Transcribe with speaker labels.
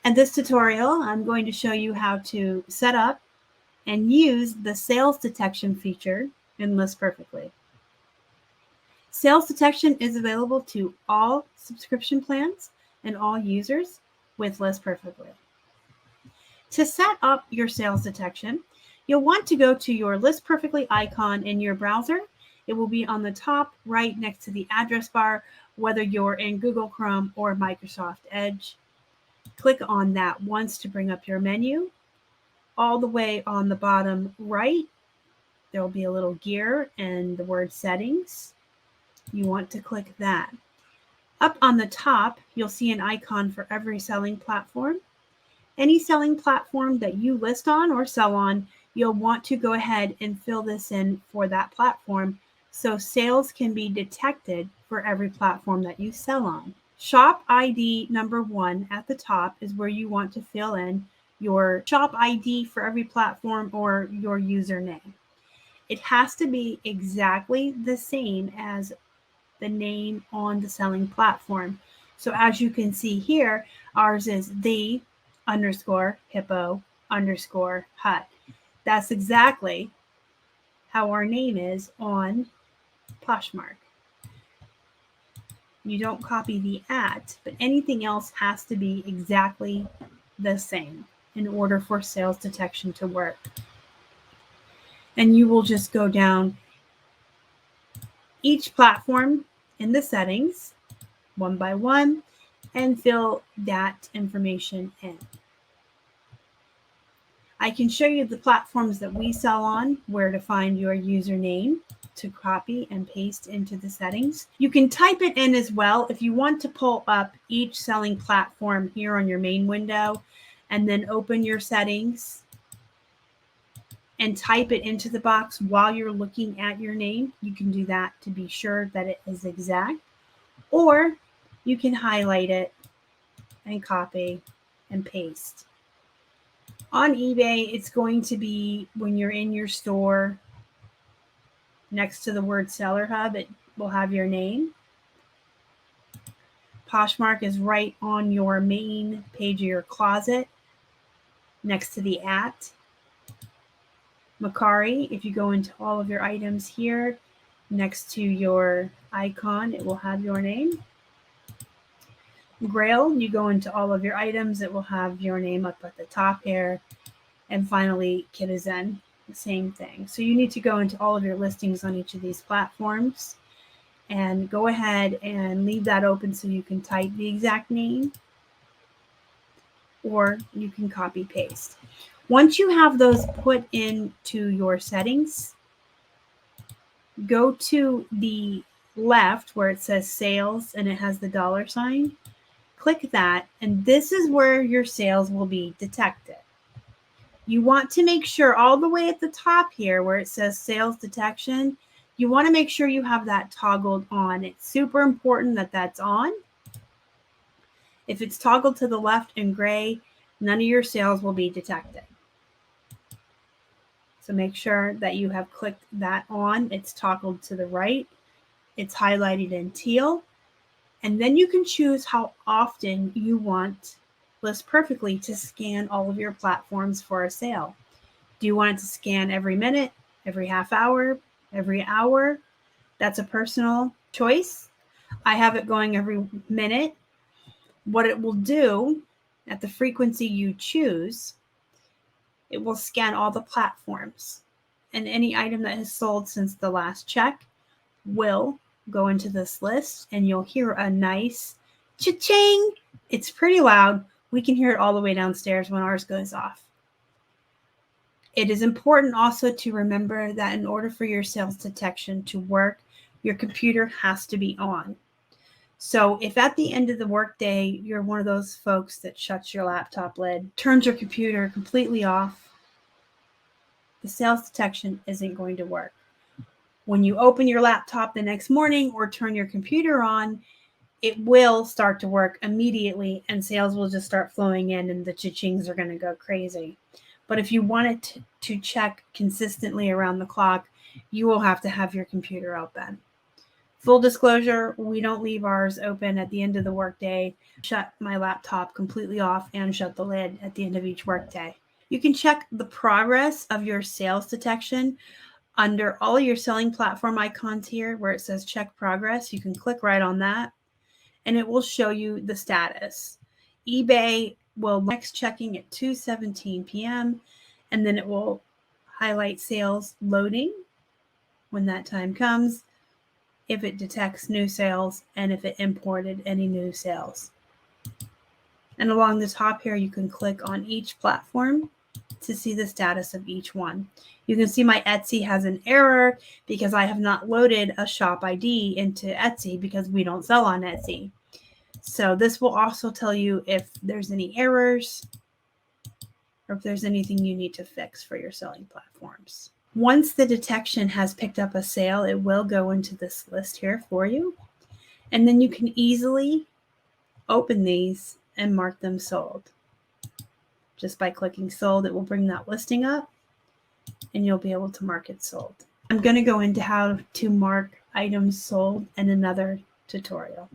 Speaker 1: In this tutorial, I'm going to show you how to set up and use the sales detection feature in List Perfectly. Sales detection is available to all subscription plans and all users with List Perfectly. To set up your sales detection, you'll want to go to your List Perfectly icon in your browser. It will be on the top right next to the address bar, whether you're in Google Chrome or Microsoft Edge. Click on that once to bring up your menu. All the way on the bottom right, there will be a little gear and the word settings. You want to click that. Up on the top, you'll see an icon for every selling platform. Any selling platform that you list on or sell on, you'll want to go ahead and fill this in for that platform so sales can be detected for every platform that you sell on. Shop ID number 1 at the top is where you want to fill in your shop ID for every platform or your username. It has to be exactly the same as the name on the selling platform. So as you can see here, ours is the_HIPPO_HUT. That's exactly how our name is on Poshmark. You don't copy the @ but anything else has to be exactly the same in order for sales detection to work. And you will just go down each platform in the settings one by one and fill that information in. I can show you the platforms that we sell on, where to find your username to copy and paste into the settings. You can type it in as well if you want to pull up each selling platform here on your main window and then open your settings and type it into the box while you're looking at your name. You can do that to be sure that it is exact, or you can highlight it and copy and paste. On eBay, it's going to be when you're in your store, next to the word Seller Hub, it will have your name. Poshmark is right on your main page of your closet, next to the @ Mercari, if you go into all of your items here, next to your icon, it will have your name. Grail, you go into all of your items, it will have your name up at the top here. And finally, Kitizen, the same thing. So you need to go into all of your listings on each of these platforms and go ahead and leave that open so you can type the exact name, or you can copy paste. Once you have those put into your settings, go to the left where it says sales and it has the $sign. Click that, and this is where your sales will be detected. You want to make sure all the way at the top here where it says sales detection, you want to make sure you have that toggled on. It's super important that that's on. If it's toggled to the left in gray, none of your sales will be detected. So make sure that you have clicked that on. It's toggled to the right. It's highlighted in teal. And then you can choose how often you want List Perfectly to scan all of your platforms for a sale. Do you want it to scan every minute, every half hour, every hour? That's a personal choice. I have it going every minute. What it will do at the frequency you choose, it will scan all the platforms, and any item that has sold since the last check will go into this list, and you'll hear a nice cha-ching. It's pretty loud. We can hear it all the way downstairs when ours goes off. It is important also to remember that in order for your sales detection to work, your computer has to be on. So if at the end of the workday, you're one of those folks that shuts your laptop lid, turns your computer completely off, the sales detection isn't going to work. When you open your laptop the next morning or turn your computer on, it will start to work immediately and sales will just start flowing in and the cha-chings are going to go crazy. But if you want it to check consistently around the clock, you will have to have your computer open. Full disclosure, we don't leave ours open at the end of the workday. Shut my laptop completely off and shut the lid at the end of each workday. You can check the progress of your sales detection under all of your selling platform icons here where it says check progress. You can click right on that and it will show you the status. eBay will next checking at 2:17 p.m. and then it will highlight sales loading when that time comes, if it detects new sales, and if it imported any new sales. And along the top here, you can click on each platform to see the status of each one. You can see my Etsy has an error because I have not loaded a shop ID into Etsy because we don't sell on Etsy. So this will also tell you if there's any errors or if there's anything you need to fix for your selling platforms. Once the detection has picked up a sale, it will go into this list here for you. And then you can easily open these and mark them sold. Just by clicking sold, it will bring that listing up and you'll be able to mark it sold. I'm going to go into how to mark items sold in another tutorial.